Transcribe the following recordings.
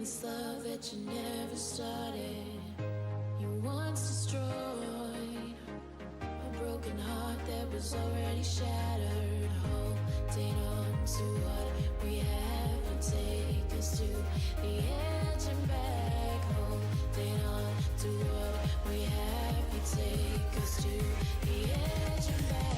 this love that you never started. You once destroyed a broken heart that was already shattered. Holding on to what we have and take us to the edge and back. Holding on to what we have and take us to the edge and back.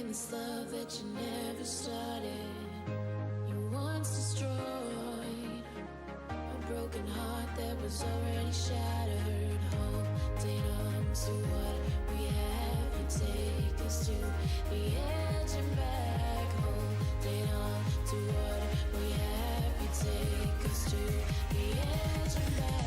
This love that you never started. You once destroyed a broken heart that was already shattered. Holding on to what we have and take us to the edge and back. Holding on to what we have and take us to the edge and back.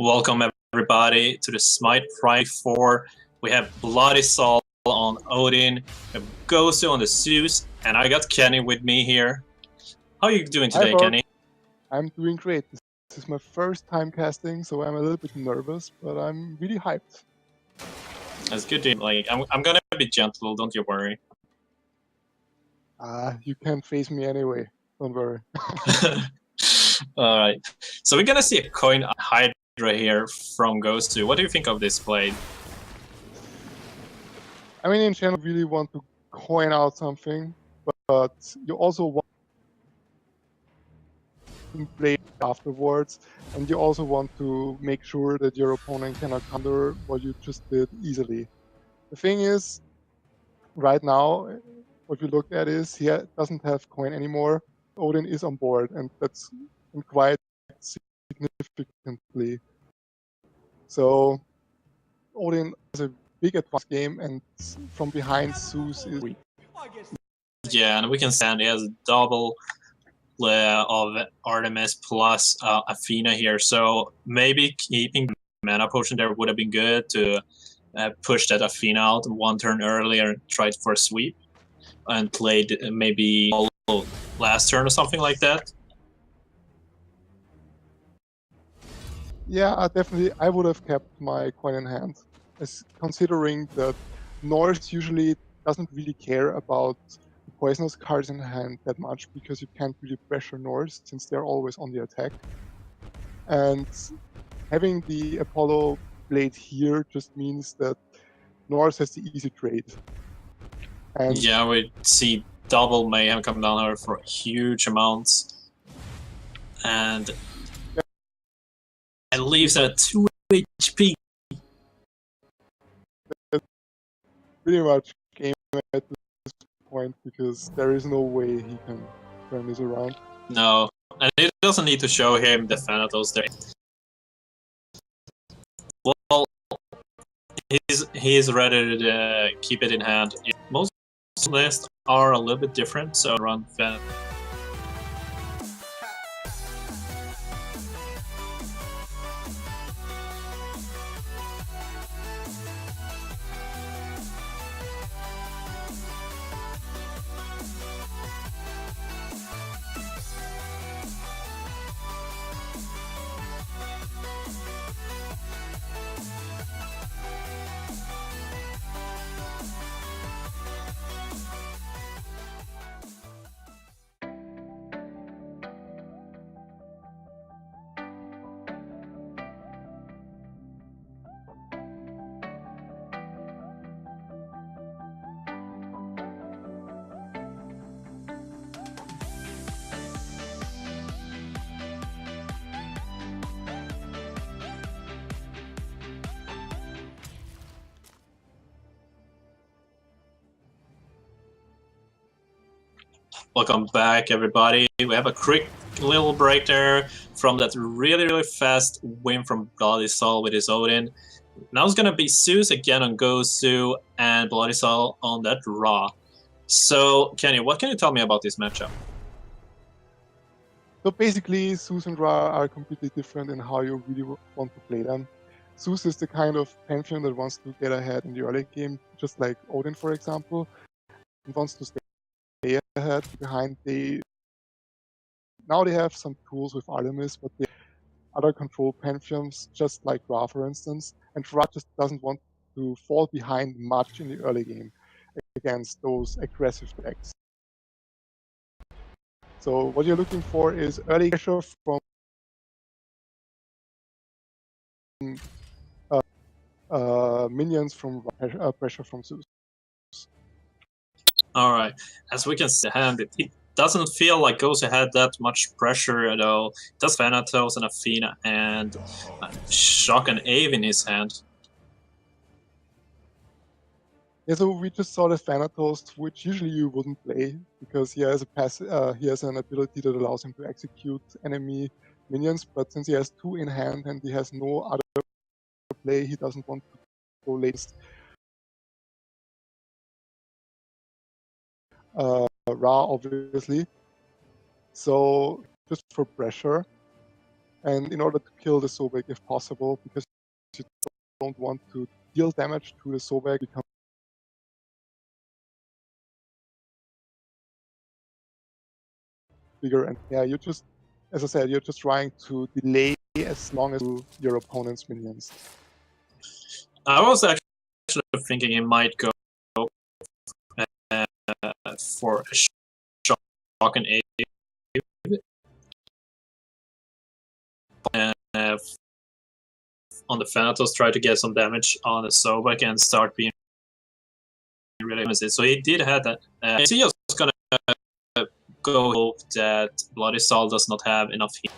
Welcome everybody to the Smite Friday 4. We have Bloody Soul on Odin, we have Gosu on the Zeus, and I got Kenny with me here. How are you doing today, Hi, Kenny? I'm doing great. This is my first time casting, so I'm a little bit nervous, but I'm really hyped. That's good. I'm gonna be gentle, don't you worry. You can't face me anyway. Don't worry. Alright, so we're gonna see a coin Hydra here from Gosu. What do you think of this play? I mean, in general, you really want to coin out something, but you also want to play afterwards, and you also want to make sure that your opponent cannot counter what you just did easily. The thing is, right now, what we looked at is he doesn't have coin anymore. Odin is on board, and that's quite significantly. So Odin has a big advanced game, and from behind Zeus is weak. Yeah, and we can see he has a double of Artemis plus Athena here, so maybe keeping mana potion there would have been good to push that Athena out one turn earlier and tried for a sweep and played maybe last turn or something like that. Yeah, definitely. I would have kept my coin in hand, considering that Norse usually doesn't really care about the poisonous cards in hand that much because you can't really pressure Norse since they're always on the attack. And having the Apollo blade here just means that Norse has the easy trade. And yeah, we see double mayhem come down here for huge amounts. And it leaves at 2 HP. Pretty much game at this point because there is no way he can turn this around. No, and it doesn't need to show him the Thanatos there. Well, he's ready to keep it in hand. Most lists are a little bit different, so run Thanatos. Welcome back, everybody. We have a quick little break there from that really fast win from Bloody Soul with his Odin. Now it's gonna be Zeus again on Gosu and Bloody Soul on that Ra. So, Kenny, what can you tell me about this matchup? So basically, Zeus and Ra are completely different in how you really want to play them. Zeus is the kind of pantheon that wants to get ahead in the early game, just like Odin, for example, and wants to stay ahead behind. Now they have some tools with Artemis, but they other control pantheons, just like Ra, for instance, and Ra just doesn't want to fall behind much in the early game against those aggressive decks. So what you're looking for is early pressure from minions from pressure from Zeus. All right, as we can see, it doesn't feel like Gosu had that much pressure at all. It does Thanatos and Athena and Shock and Ave in his hand. Yeah, so we just saw the Thanatos, which usually you wouldn't play because he has he has an ability that allows him to execute enemy minions. But since he has two in hand and he has no other play, he doesn't want to go late. Ra, obviously. So just for pressure. And in order to kill the Sobek if possible, because you don't want to deal damage to the Sobek, become bigger. And yeah, you're just, as I said, you're just trying to delay as long as your opponent's minions. I was actually thinking he might go for a shock and aid. On the Thanatos, try to get some damage on the Sobek and start being really limited. So he did have that. Is he just gonna go hope that Bloody Soul does not have enough heat?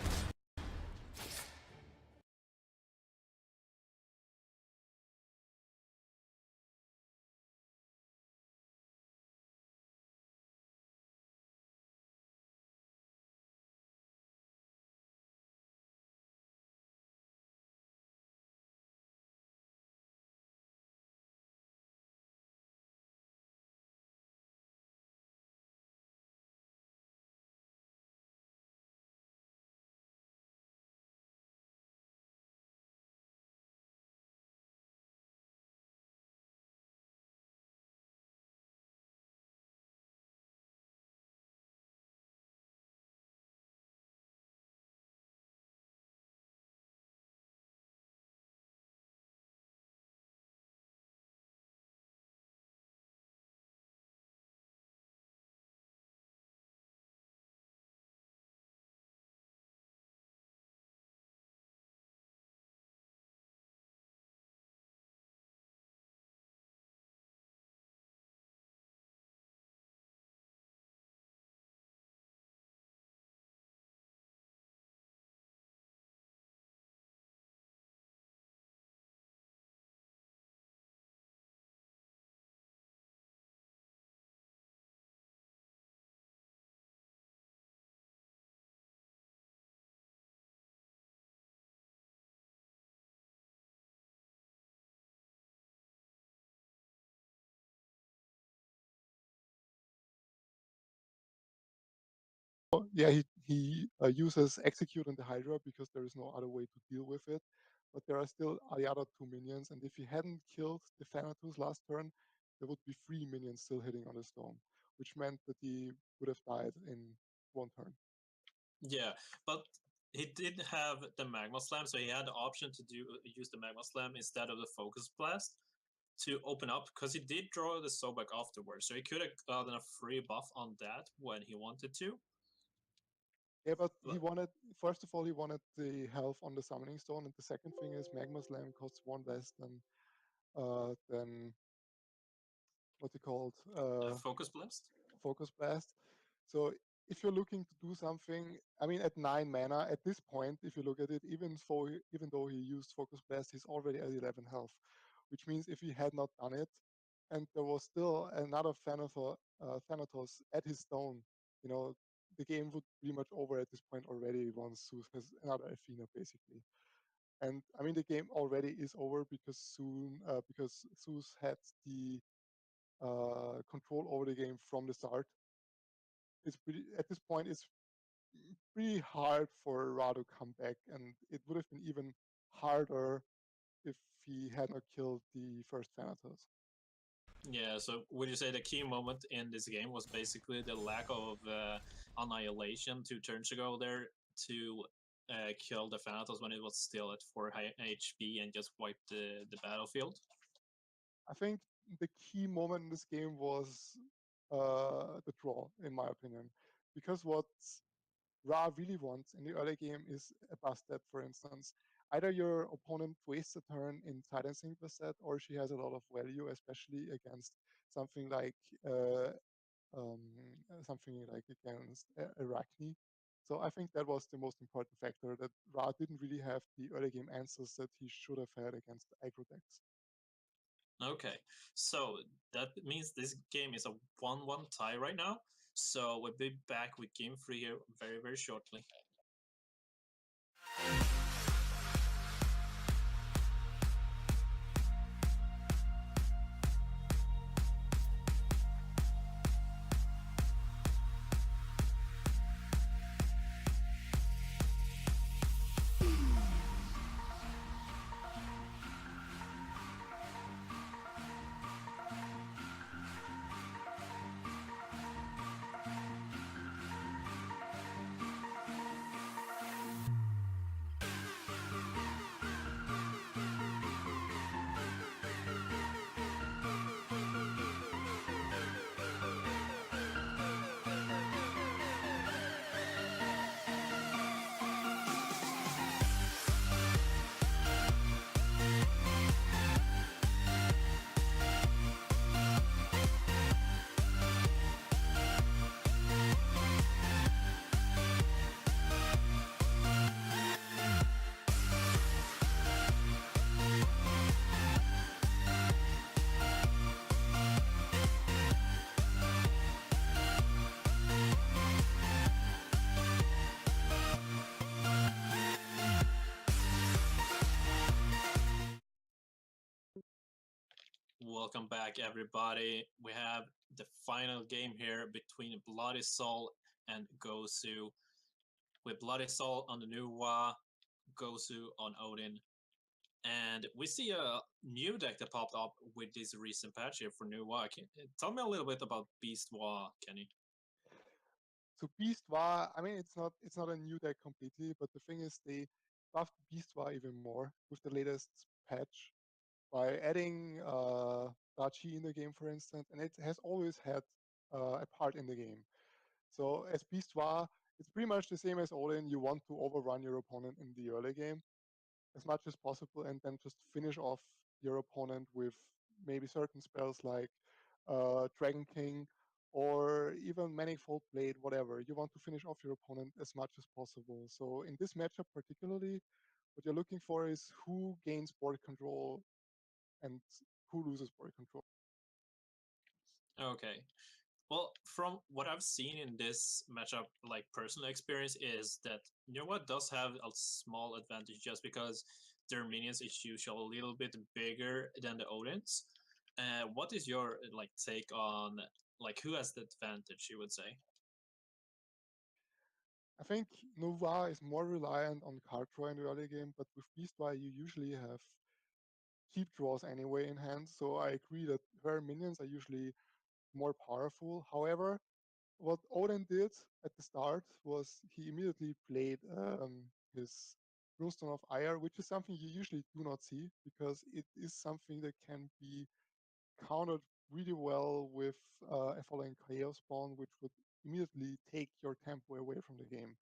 Yeah, he uses Execute on the Hydra because there is no other way to deal with it. But there are still the other two minions, and if he hadn't killed the Thanatos last turn, there would be 3 minions still hitting on the stone, which meant that he would have died in one turn. Yeah, but he did have the Magma Slam, so he had the option to use the Magma Slam instead of the Focus Blast to open up, because he did draw the Sobek afterwards, so he could have gotten a free buff on that when he wanted to. Yeah, but he wanted, first of all, he wanted the health on the Summoning Stone, and the second thing is Magma Slam costs 1 less than what's it called? Focus Blast? Focus Blast. So if you're looking to do something, I mean, at 9 mana, at this point, if you look at it, even though he used Focus Blast, he's already at 11 health, which means if he had not done it, and there was still another Thanatos at his stone, you know, the game would be much over at this point already once Zeus has another Athena, basically. And I mean, the game already is over because Zeus had the control over the game from the start. It's pretty, at this point, it's pretty hard for Ra to come back, and it would have been even harder if he had not killed the first Thanatos. Yeah, so would you say the key moment in this game was basically the lack of annihilation 2 turns ago there to kill the Thanatos when it was still at 4 HP and just wipe the battlefield? I think the key moment in this game was the draw, in my opinion, because what Ra really wants in the early game is a Bastet, for instance. Either your opponent wastes a turn in silencing Bastet, or she has a lot of value, especially against something like uh, um, something like against Arachne. So I think that was the most important factor, that Ra didn't really have the early game answers that he should have had against aggro decks. Okay, so that means this game is a 1-1 tie right now. So we'll be back with game 3 here very, very shortly. Welcome back, everybody. We have the final game here between Bloody Soul and Gosu. With Bloody Soul on the Nuwa, Gosu on Odin. And we see a new deck that popped up with this recent patch here for Nuwa. Tell me a little bit about Beast Wa, Kenny. So Beast War, I mean, it's not a new deck completely, but the thing is they buffed Beast War even more with the latest patch by adding Dachi in the game, for instance, and it has always had a part in the game. So as Beast War, it's pretty much the same as Odin. You want to overrun your opponent in the early game as much as possible, and then just finish off your opponent with maybe certain spells like Dragon King or even Manifold Blade, whatever. You want to finish off your opponent as much as possible. So in this matchup particularly, what you're looking for is who gains board control and who loses board control. Okay. Well, from what I've seen in this matchup, like personal experience, is that Nuwa does have a small advantage just because their minions is usually a little bit bigger than the Odins. What is your take on who has the advantage? You would say. I think Nova is more reliant on card draw in the early game, but with Beastwire you usually have keep draws anyway in hand. So I agree that her minions are usually more powerful. However, what Odin did at the start was he immediately played his Runestone of Ire, which is something you usually do not see because it is something that can be countered really well with a following Chaos Spawn, which would immediately take your tempo away from the game.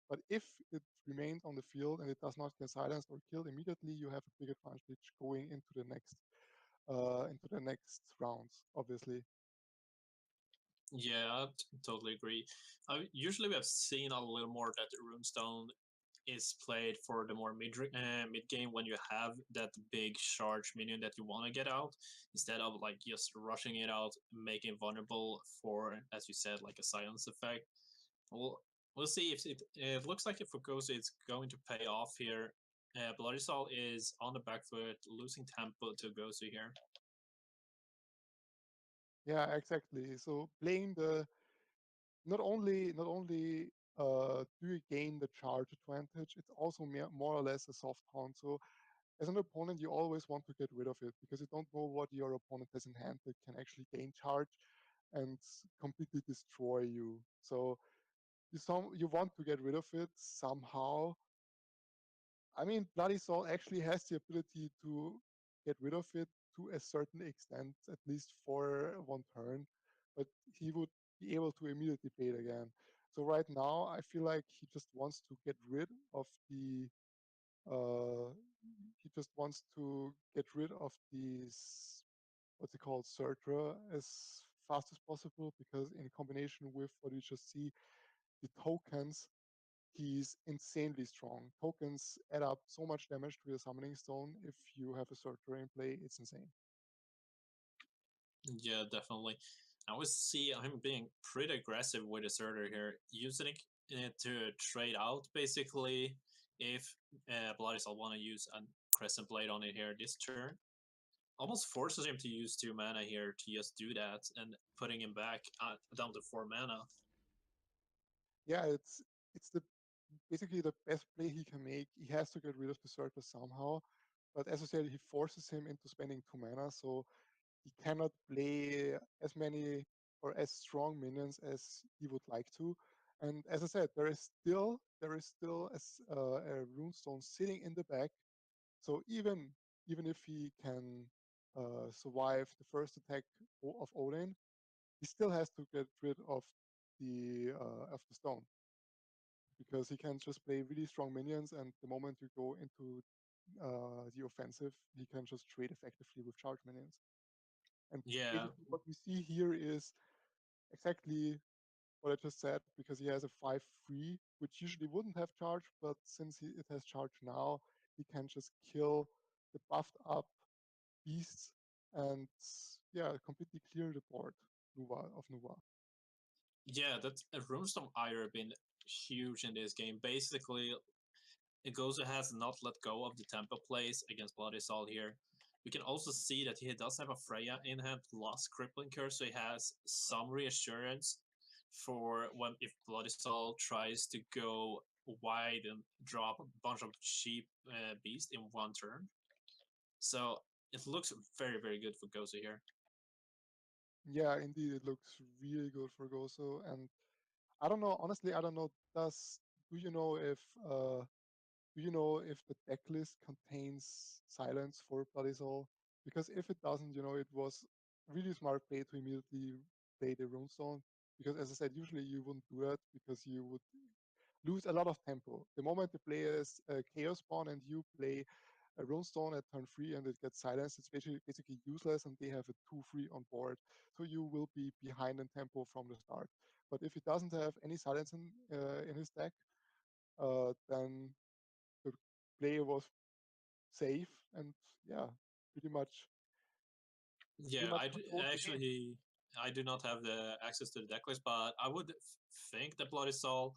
But if it remains on the field and it does not get silenced or killed immediately, you have a big advantage going into the next rounds, obviously. Yeah, I totally agree. Usually, we have seen a little more that Runestone is played for the more mid game when you have that big charge minion that you want to get out instead of just rushing it out, making it vulnerable for, as you said, like a silence effect. We'll see if it looks like if Fukosa is going to pay off here. Bloody Soul is on the back foot, losing tempo to Gosu here. Yeah, exactly. So playing the not only do you gain the charge advantage, it's also more or less a soft taunt. So as an opponent, you always want to get rid of it because you don't know what your opponent has in hand that can actually gain charge and completely destroy you. So you want to get rid of it somehow. I mean, Bloody Soul actually has the ability to get rid of it to a certain extent, at least for one turn, but he would be able to immediately play it again. So right now, I feel like he just wants to get rid of the uh, he just wants to get rid of these what's it called Surtra as fast as possible because in combination with what you just see, the tokens, he's insanely strong. Tokens add up so much damage to your summoning stone. If you have a Surtra in play, it's insane. Yeah, definitely. I always see him being pretty aggressive with his Surtur here, using it to trade out basically if Bloody Soul want to use a Crescent Blade on it here this turn. Almost forces him to use 2 mana here to just do that and putting him back down to 4 mana. Yeah, it's the basically the best play he can make. He has to get rid of the Surtra somehow, but as I said, he forces him into spending 2 mana, so he cannot play as many or as strong minions as he would like to. And as I said, there is still a runestone sitting in the back. So even if he can survive the first attack of Odin, he still has to get rid of the stone because he can just play really strong minions, and the moment you go into the offensive, he can just trade effectively with charge minions. And Yeah, basically what we see here is exactly what I just said, because he has a 5/3, which usually wouldn't have charge, but since it has charge now, he can just kill the buffed up beasts and yeah, completely clear the board of Nuva. yeah, that's Runestone Ire been huge in this game. Basically, Gozu has not let go of the tempo plays against Bloody Soul here. We can also see that he does have a Freya in hand plus Crippling Curse, so he has some reassurance for when if Bloody Soul tries to go wide and drop a bunch of cheap beasts in one turn. So it looks very, very good for Gozo here. Yeah, indeed, it looks really good for Gozo. And I don't know, honestly, I don't know, do you know if the deck list contains silence for Bloody Soul? Because if it doesn't, it was really smart play to immediately play the Runestone. Because as I said, usually you wouldn't do that because you would lose a lot of tempo. The moment the player is Chaos Spawn and you play a Runestone at turn 3 and it gets silenced, it's basically useless and they have a 2-3 on board. So you will be behind in tempo from the start. But if he doesn't have any silence in his deck, then the play was safe and yeah, pretty much Yeah, controlled the game. actually I do not have the access to the deck list, but I would think that Bloody Soul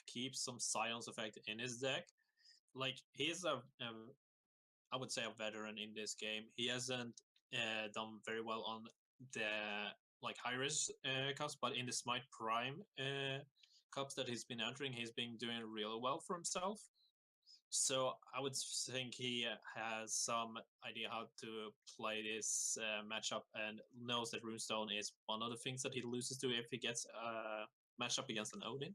keeps some silence effect in his deck. Like he's a I would say a veteran in this game. He hasn't done very well on the like high risk cups, but in the Smite Prime cups that he's been entering, he's been doing really well for himself. So I would think he has some idea how to play this matchup and knows that Runestone is one of the things that he loses to if he gets matched up against an Odin.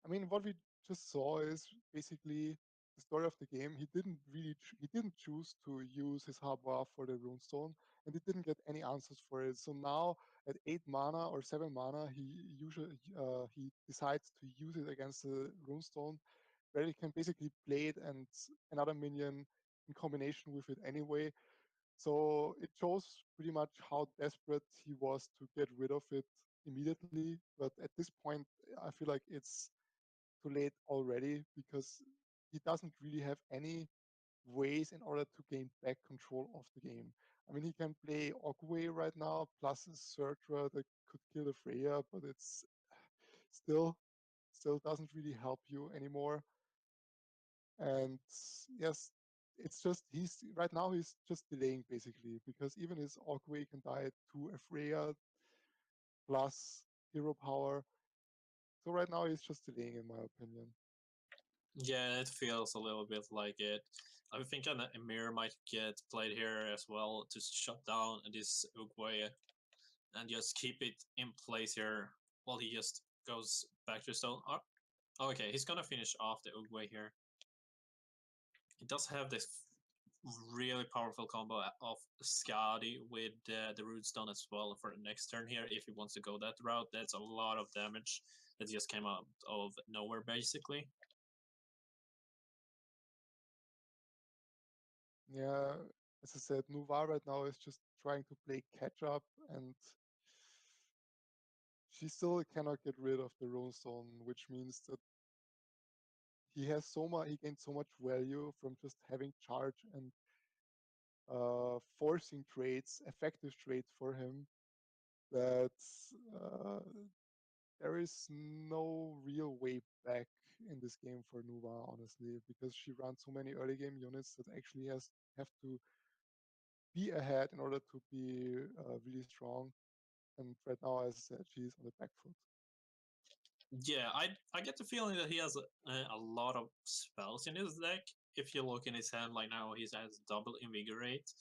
I mean, what we just saw is basically the story of the game. He didn't choose to use his Habwa for the Runestone, and he didn't get any answers for it. So now at 8 mana or 7 mana, he decides to use it against the Runestone, where he can basically play it and another minion in combination with it anyway. So it shows pretty much how desperate he was to get rid of it immediately. But at this point, I feel like it's too late already because he doesn't really have any ways in order to gain back control of the game. I mean, he can play Ogway right now, plus a Surtra that could kill a Freya, but it's still doesn't really help you anymore. And yes, it's just he's right now he's just delaying basically because even his Ogway can die to a Freya plus hero power. So right now he's just delaying in my opinion. Yeah, it feels a little bit like it. I think an Emir might get played here as well to shut down this Uguay and just keep it in place here while he just goes back to stone. Oh, okay, he's gonna finish off the Uguay here. He does have this really powerful combo of Skadi with the Rootstone as well for the next turn here. If he wants to go that route, that's a lot of damage that just came out of nowhere basically. Yeah, as I said, Nuva right now is just trying to play catch up, and she still cannot get rid of the Runestone, which means that he gained so much value from just having charge and forcing trades, effective trades for him, that there is no real way back in this game for Nuva, honestly, because she runs so many early game units that actually have to be ahead in order to be really strong. And right now, as I said, she's on the back foot. Yeah, I get the feeling that he has a lot of spells in his deck. If you look in his hand, like now he has double Invigorate,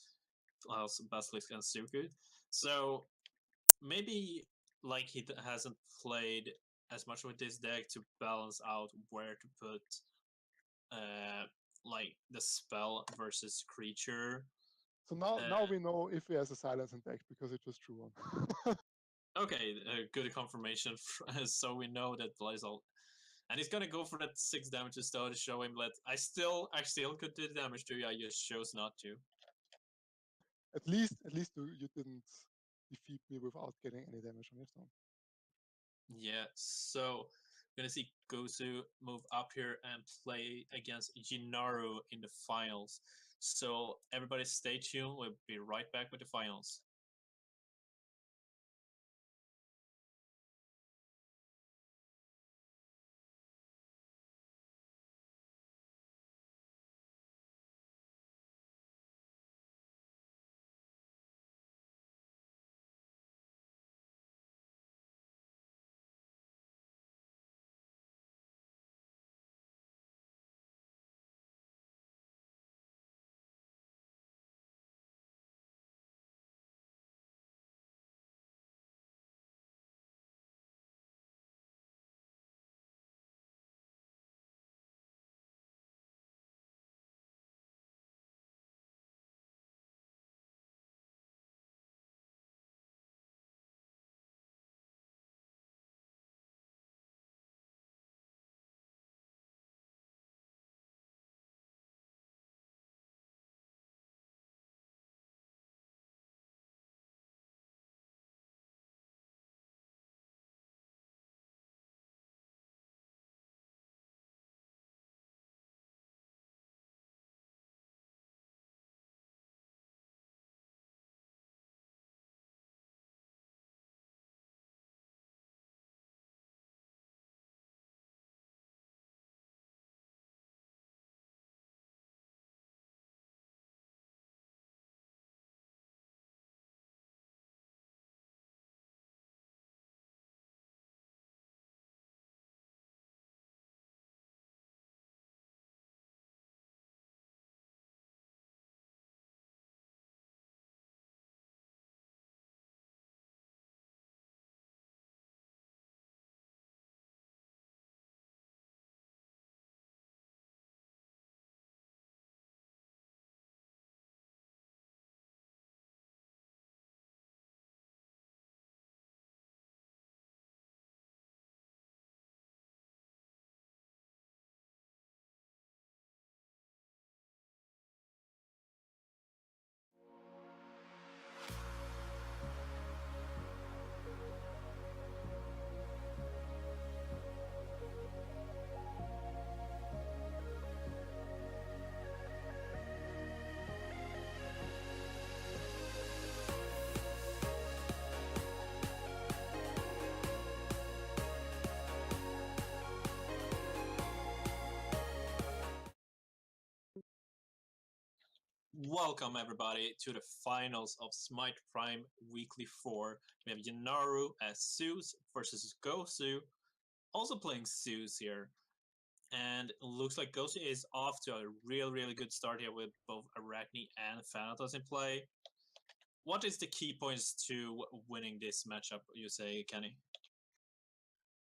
plus Basilisk and Sukud. So maybe like he hasn't played as much with this deck to balance out where to put like the spell versus creature. So now, Uh, now we know if he has a silence in deck because it just drew one. okay, good confirmation. So we know that Blazal. And he's gonna go for that 6 damage to start to show him that I still could do the damage to you, I just chose not to. At least you didn't defeat me without getting any damage on your stone. Yeah, so we're gonna see Gozu move up here and play against Jinaru in the finals. So everybody stay tuned, we'll be right back with the finals. Welcome everybody to the finals of Smite Prime Weekly 4. We have Yanaru as Zeus versus Gosu, also playing Zeus here. And it looks like Gosu is off to a really good start here with both Arachne and Thanatos in play. What is the key points to winning this matchup, you say, Kenny?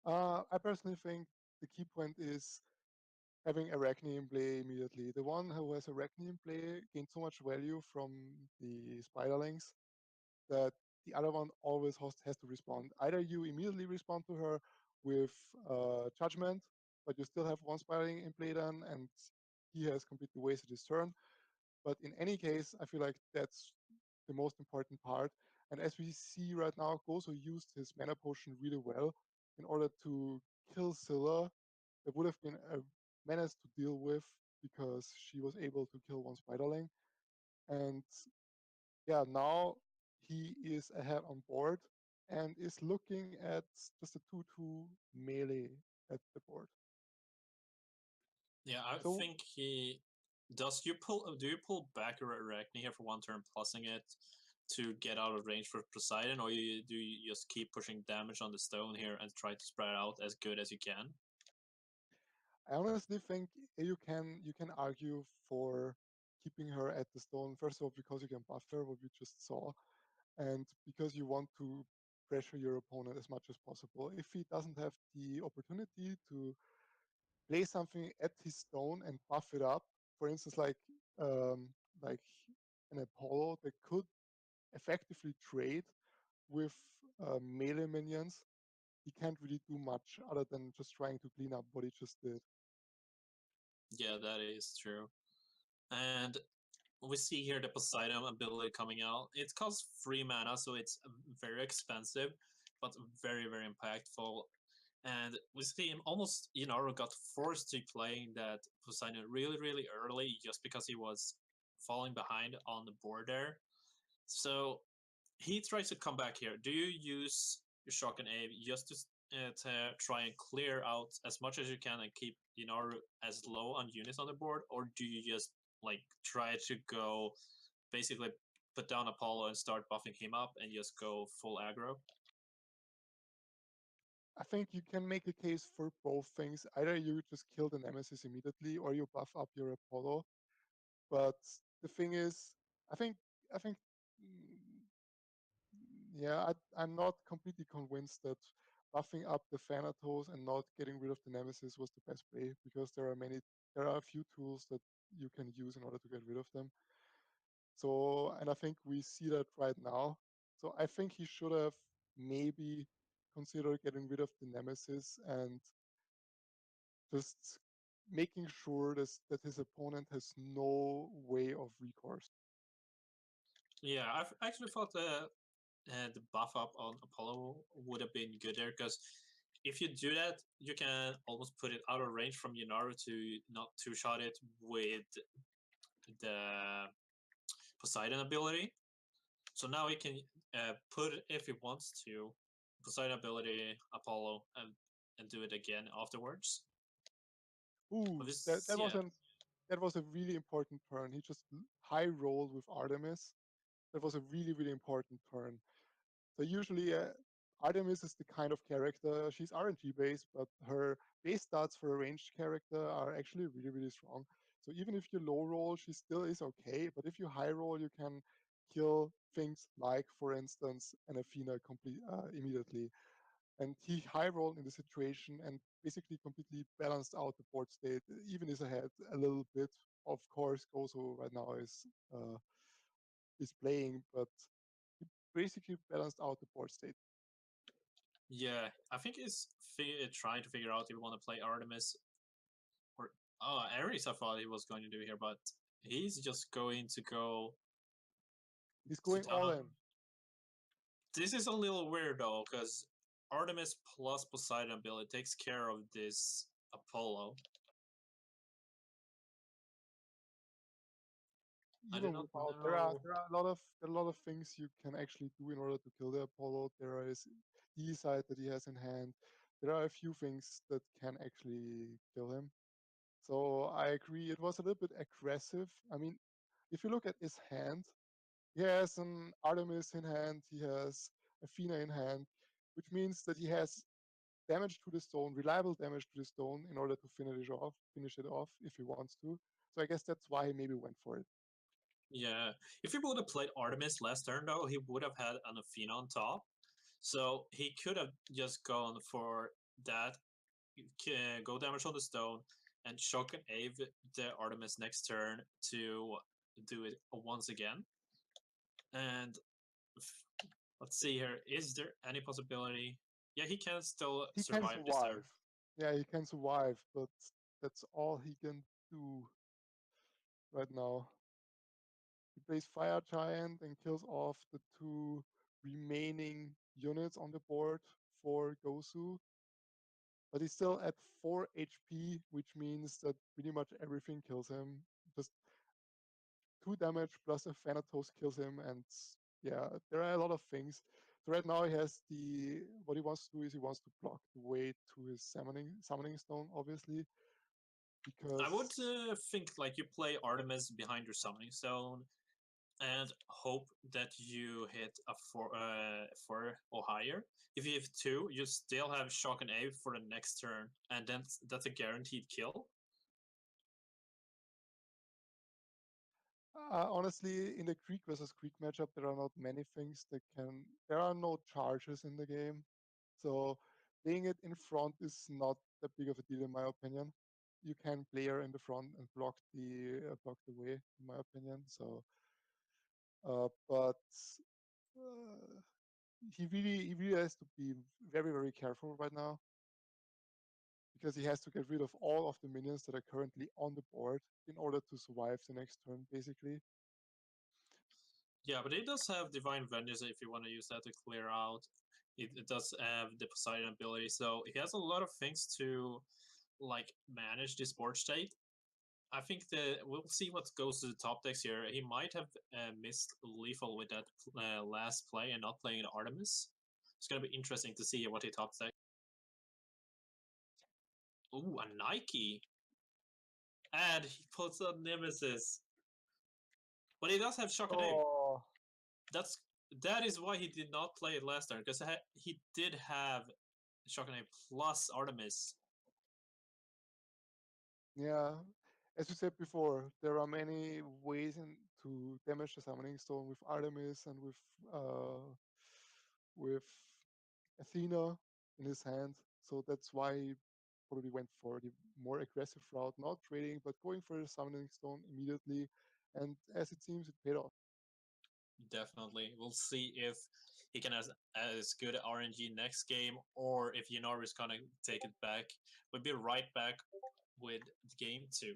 I personally think the key point is having Arachne in play immediately. The one who has Arachne in play gains so much value from the spiderlings that the other one always has to respond. Either you immediately respond to her with Judgment, but you still have one spiderling in play then, and he has completely wasted his turn. But in any case, I feel like that's the most important part. And as we see right now, Gozo used his mana potion really well in order to kill Scylla. That would have been a menace to deal with because she was able to kill one spiderling. And yeah, now he is ahead on board and is looking at just a 2-2 melee at the board. Yeah, I So think he does. Do you pull back your Arachne here for one turn, plussing it to get out of range for Poseidon, or do you just keep pushing damage on the stone here and try to spread out as good as you can? I honestly think you can argue for keeping her at the stone. First of all, because you can buff her, what we just saw, and because you want to pressure your opponent as much as possible. If he doesn't have the opportunity to play something at his stone and buff it up, for instance, like an Apollo that could effectively trade with melee minions, he can't really do much other than just trying to clean up what he just did. Yeah, that is true. And we see here the Poseidon ability coming out. It costs 3 mana, so it's very expensive, but very impactful. And we see him almost, got forced to playing that Poseidon really early just because he was falling behind on the board there. So he tries to come back here. Do you use your Shock and Awe just to try and clear out as much as you can and keep as low on units on the board, or do you just try to go basically put down Apollo and start buffing him up and just go full aggro? I think you can make a case for both things. Either you just kill the Nemesis immediately or you buff up your Apollo. But the thing is, I think, mm, yeah, I'm not completely convinced that buffing up the Thanatos and not getting rid of the Nemesis was the best play because there are a few tools that you can use in order to get rid of them. So, and I think we see that right now. So I think he should have maybe considered getting rid of the Nemesis and just making sure that his opponent has no way of recourse. Yeah, I actually thought the buff up on Apollo would have been good there because if you do that, you can almost put it out of range from Yanaru to not two-shot it with the Poseidon ability. So now he can put, if he wants to, Poseidon ability Apollo and do it again afterwards. Ooh, This, yeah. that was a really important turn. He just high rolled with Artemis. That was a really important turn. So usually Artemis is the kind of character, she's RNG based, but her base stats for a ranged character are actually really strong. So even if you low roll, she still is okay. But if you high roll, you can kill things like, for instance, an Athena immediately. And he high rolled in the situation and basically completely balanced out the board state, even is ahead a little bit. Of course, Gozo right now is playing, but he basically balanced out the board state. Yeah, I think he's trying to figure out if you want to play Artemis or Ares. I thought he was going to do here, but he's just going to go. He's going all in. This is a little weird though, because Artemis plus Poseidon ability takes care of this Apollo. Even without, there are a lot of things you can actually do in order to kill the Apollo. There is the side that he has in hand. There are a few things that can actually kill him. So I agree. It was a little bit aggressive. I mean, if you look at his hand, he has an Artemis in hand, he has Athena in hand, which means that he has damage to the stone, reliable damage to the stone, in order to finish it off if he wants to. So I guess that's why he maybe went for it. Yeah, if he would have played Artemis last turn, though, he would have had an Athena on top. So he could have just gone for that, go damage on the stone, and shock and Ave the Artemis next turn to do it once again. And let's see here, is there any possibility? Yeah, he can still He can survive this turn. survive. Yeah, he can survive, but that's all he can do right now. He plays Fire Giant and kills off the 2 remaining units on the board for Gosu. But he's still at 4 HP, which means that pretty much everything kills him. Just 2 damage plus a Thanatos kills him, and yeah, there are a lot of things. So right now he has what he wants to do is he wants to block the way to his summoning stone, obviously, because I would think like you play Artemis behind your summoning stone and hope that you hit a 4 or higher. If you have 2, you still have shock and Ave for the next turn, and then that's a guaranteed kill. honestly, in the Greek versus Greek matchup, there are not many things that can. There are no charges in the game, so playing it in front is not that big of a deal, in my opinion. You can player in the front and block the way, in my opinion. So, but he really has to be very, very careful right now, because he has to get rid of all of the minions that are currently on the board in order to survive the next turn, basically. Yeah, but it does have Divine Vengeance if you want to use that to clear out. It does have the Poseidon ability, so he has a lot of things to like manage this board state. I think that we'll see what goes to the top decks here. He might have missed lethal with that last play and not playing the Artemis. It's going to be interesting to see what he top deck. Ooh, a Nike. And he puts on Nemesis. But he does have Shock and Ave. Oh, That is why he did not play it last turn, because he did have Shock and Ave plus Artemis. yeah. As you said before, there are many ways to damage the summoning stone with Artemis and with Athena in his hand. So that's why he probably went for the more aggressive route, not trading, but going for the summoning stone immediately. And as it seems, it paid off. Definitely. We'll see if he can have as good RNG next game, or if Yunor is going to take it back. We'll be right back with game 2.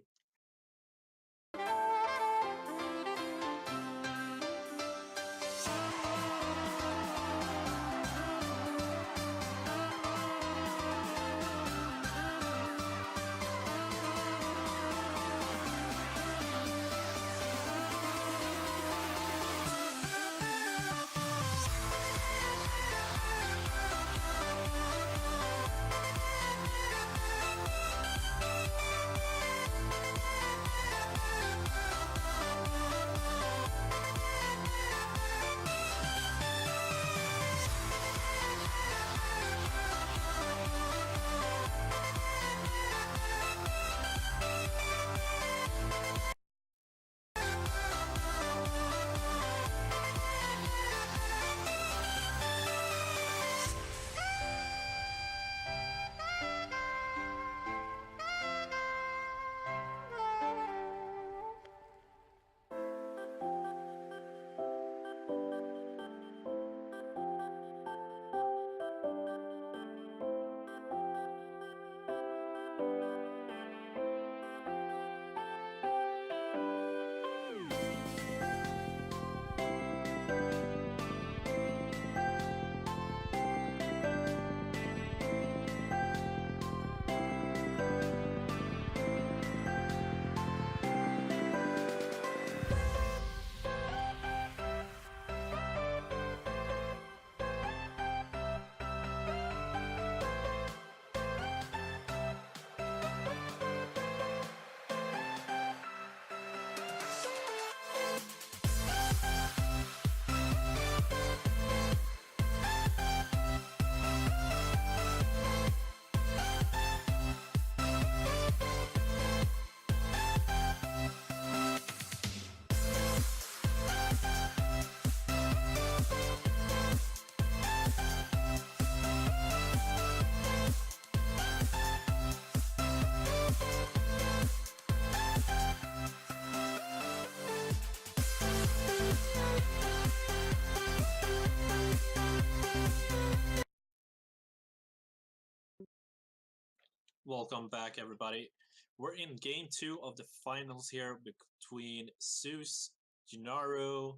Welcome back, everybody. We're in game 2 of the finals here between Zeus, Gennaro,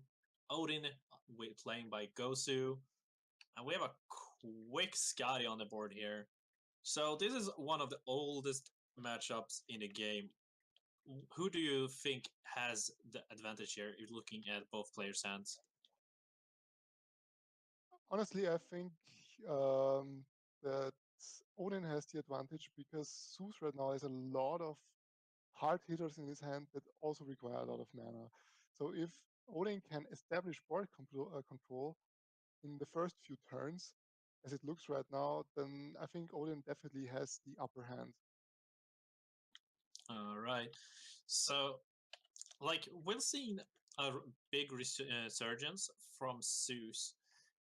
Odin, playing by Gosu, and we have a quick Scotty on the board here. So this is one of the oldest matchups in the game. Who do you think has the advantage here if looking at both players' hands? Honestly, I think that Odin has the advantage because Zeus right now has a lot of hard hitters in his hand that also require a lot of mana. So if Odin can establish board control in the first few turns, as it looks right now, then I think Odin definitely has the upper hand. All right. So, we've seen a big resurgence from Zeus.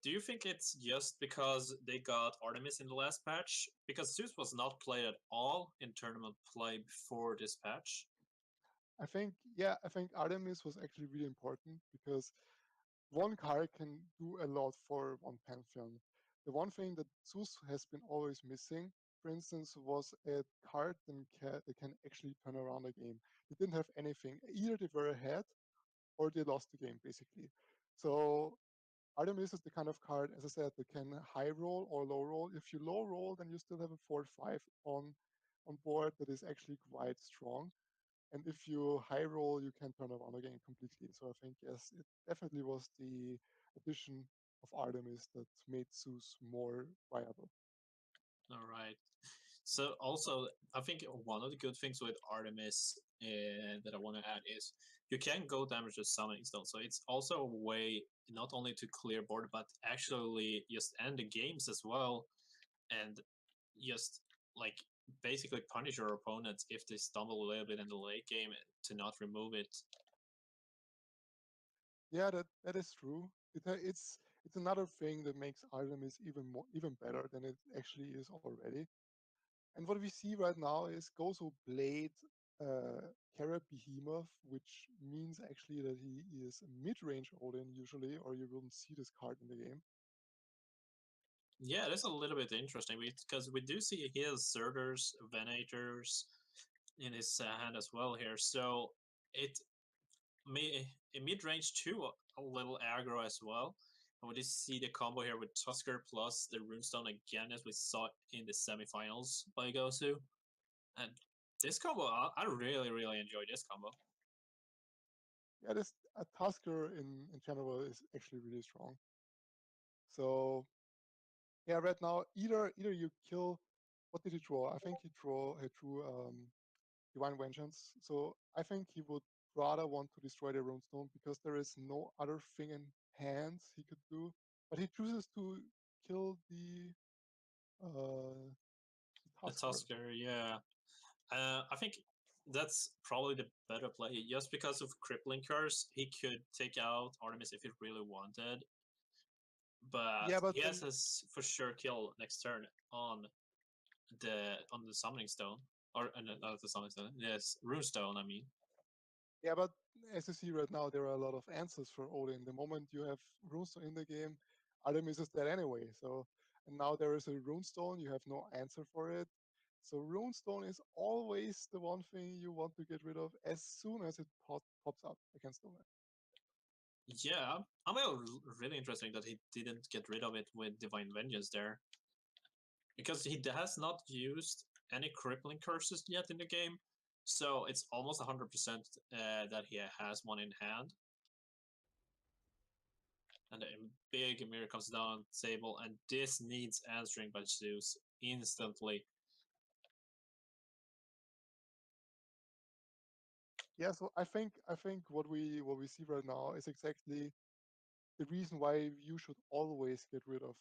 Do you think it's just because they got Artemis in the last patch? Because Zeus was not played at all in tournament play before this patch. I think Artemis was actually really important because one card can do a lot for one Pantheon. The one thing that Zeus has been always missing, for instance, was a card that can actually turn around a game. They didn't have anything. Either they were ahead or they lost the game, basically. So Artemis is the kind of card, as I said, that can high roll or low roll. If you low roll, then you still have a 4/5 on board that is actually quite strong. And if you high roll, you can turn around again completely. So I think, yes, it definitely was the addition of Artemis that made Zeus more viable. All right. So also, I think one of the good things with Artemis that I want to add is you can go damage the summoning stone. So it's also a way not only to clear board, but actually just end the games as well, and just like basically punish your opponents if they stumble a little bit in the late game to not remove it. Yeah, that is true. It's another thing that makes Artemis even better than it actually is already. And what we see right now is Gozo Blade Carrot Behemoth, which means actually that he is a mid-range Odin usually, or you wouldn't see this card in the game. Yeah, that's a little bit interesting because we do see he has Zerders, Venators in his hand as well here. So it may in mid range too, a little aggro as well. And we just see the combo here with Tusker plus the Runestone again, as we saw in the semifinals by Gosu. And this combo, I really enjoy this combo. Yeah, this a Tusker in general is actually really strong. So yeah, right now either you kill. What did he draw? I think he drew Divine Vengeance. So I think he would rather want to destroy the Runestone because there is no other thing in hand he could do. But he chooses to kill the The Tusker. Tusker, yeah. I think that's probably the better play. Just because of Crippling Curse, he could take out Artemis if he really wanted. But Yeah, but he has then his for sure kill next turn on the Summoning Stone. Or not the Summoning Stone. Yes, Runestone, I mean. yeah, but as you see right now, there are a lot of answers for Odin. The moment you have Runestone in the game, Artemis is dead anyway. So and now there is a Runestone, you have no answer for it. So Runestone is always the one thing you want to get rid of as soon as it pops up against Odin. Yeah, I'm really interesting that he didn't get rid of it with Divine Vengeance there. Because he has not used any Crippling Curses yet in the game. So it's almost 100% that he has one in hand. And a big mirror comes down on the table, and this needs answering by Zeus instantly. Yeah, so I think what we see right now is exactly the reason why you should always get rid of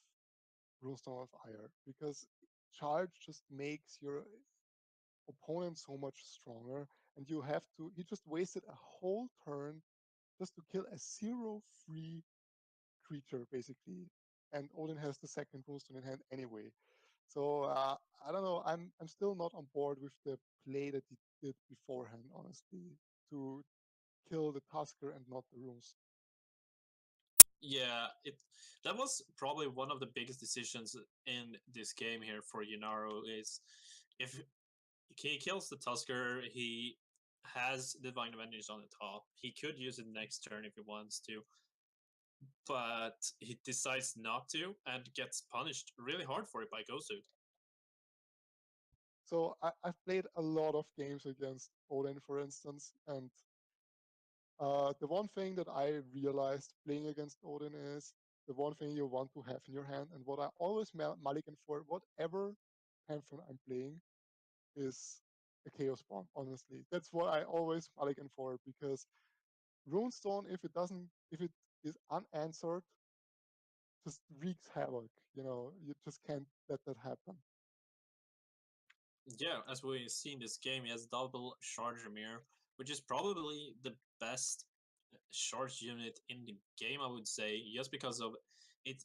Runestone of Ire, because charge just makes your opponent so much stronger, and you have to. He just wasted a whole turn just to kill a 0/3 creature, basically. And Odin has the second Runestone in hand anyway. So I don't know. I'm still not on board with the play that he did beforehand, honestly, to kill the Tusker and not the runes. Yeah, that was probably one of the biggest decisions in this game here for Yunaro is if he kills the Tusker. He has Divine Vengeance on the top. He could use it next turn if he wants to, but he decides not to and gets punished really hard for it by Gosu. So I've played a lot of games against Odin, for instance, and the one thing that I realized playing against Odin is the one thing you want to have in your hand, and what I always mulligan for, whatever Pantheon I'm playing, is a Chaos Bomb, honestly. That's what I always mulligan for, because Runestone, if it is unanswered, just wreaks havoc. You just can't let that happen. Yeah, as we see in this game, he has double Charger Mirror, which is probably the best charge unit in the game, I would say, just because of it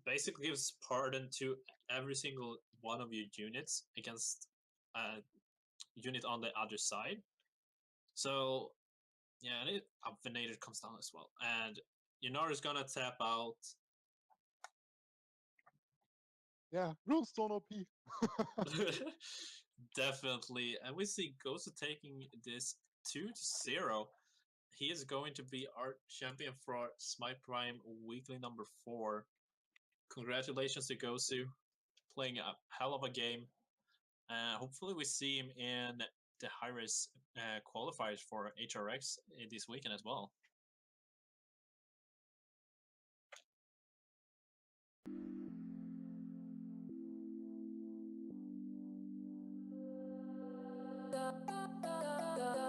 basically gives pardon to every single one of your units against a unit on the other side. So yeah, and Venator comes down as well. And Yunar is gonna tap out. Yeah, Runestone OP. Definitely. And we see Gosu taking this 2-0. He is going to be our champion for Smite Prime weekly number 4. Congratulations to Gosu, playing a hell of a game. Hopefully we see him in the high-risk qualifiers for HRX this weekend as well. Da, da, da.